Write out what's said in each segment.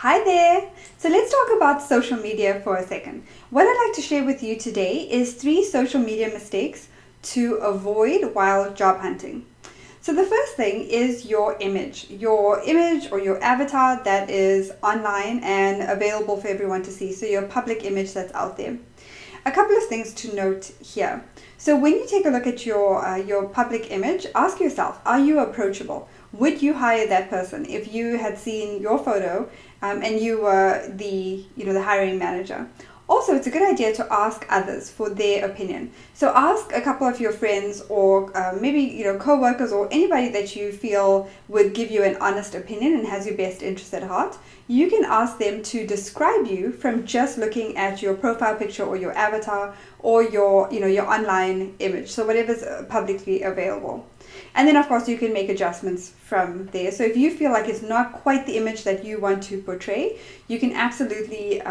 Hi there! So let's talk about social media for a second. What I'd like to share with you today is 3 social media mistakes to avoid while job hunting. So the first thing is your image or your avatar that is online and available for everyone to see. So your public image that's out there. A couple of things to note here. So when you take a look at your public image, ask yourself, are you approachable? Would you hire that person if you had seen your photo and you were the hiring manager? Also, it's a good idea to ask others for their opinion. So ask a couple of your friends or maybe co-workers or anybody that you feel would give you an honest opinion and has your best interest at heart. You can ask them to describe you from just looking at your profile picture or your avatar or your online image. So whatever's publicly available. And then of course you can make adjustments from there. So if you feel like it's not quite the image that you want to portray, you can absolutely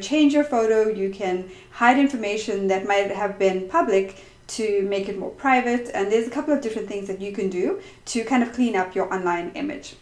change your photo. You can hide information that might have been public to make it more private. And there's a couple of different things that you can do to kind of clean up your online image.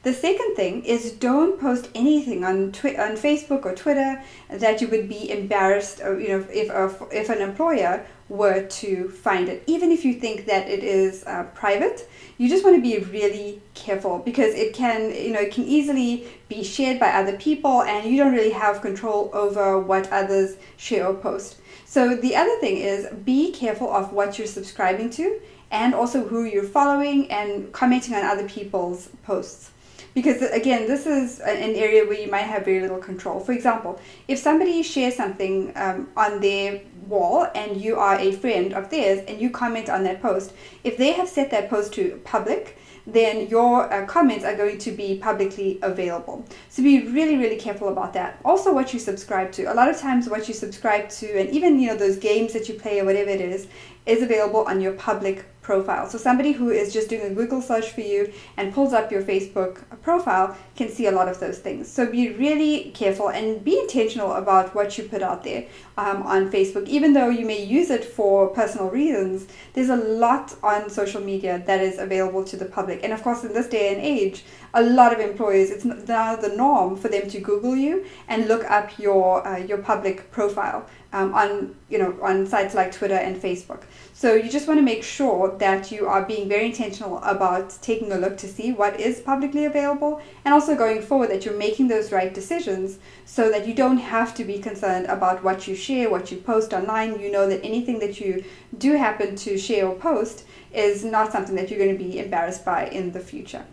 The second thing is don't post anything on Facebook or Twitter that you would be embarrassed, if an employer were to find it. Even if you think that it is private, you just want to be really careful because it can easily be shared by other people and you don't really have control over what others share or post. So the other thing is be careful of what you're subscribing to and also who you're following and commenting on other people's posts. Because again, this is an area where you might have very little control. For example, if somebody shares something on their wall and you are a friend of theirs and you comment on that post, if they have set that post to public, then your comments are going to be publicly available. So be really, really careful about that. Also what you subscribe to. A lot of times what you subscribe to and even those games that you play or whatever it is available on your public profile. So somebody who is just doing a Google search for you and pulls up your Facebook profile can see a lot of those things. So be really careful and be intentional about what you put out there on Facebook. Even though you may use it for personal reasons, there's a lot on social media that is available to the public. And of course, in this day and age, a lot of employers, it's now the norm for them to Google you and look up your public profile on sites like Twitter and Facebook. So you just want to make sure that you are being very intentional about taking a look to see what is publicly available and also going forward that you're making those right decisions so that you don't have to be concerned about what you share, what you post online. You know that anything that you do happen to share or post is not something that you're going to be embarrassed by in the future.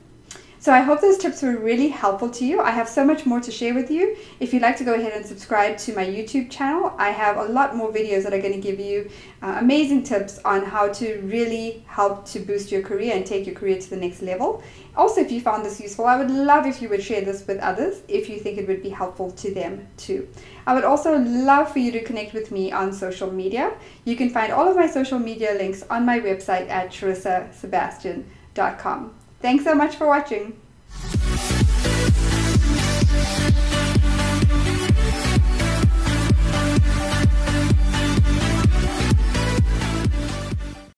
So I hope those tips were really helpful to you. I have so much more to share with you. If you'd like to go ahead and subscribe to my YouTube channel, I have a lot more videos that are going to give you amazing tips on how to really help to boost your career and take your career to the next level. Also, if you found this useful, I would love if you would share this with others if you think it would be helpful to them too. I would also love for you to connect with me on social media. You can find all of my social media links on my website at sharissasebastian.com. Thanks so much for watching.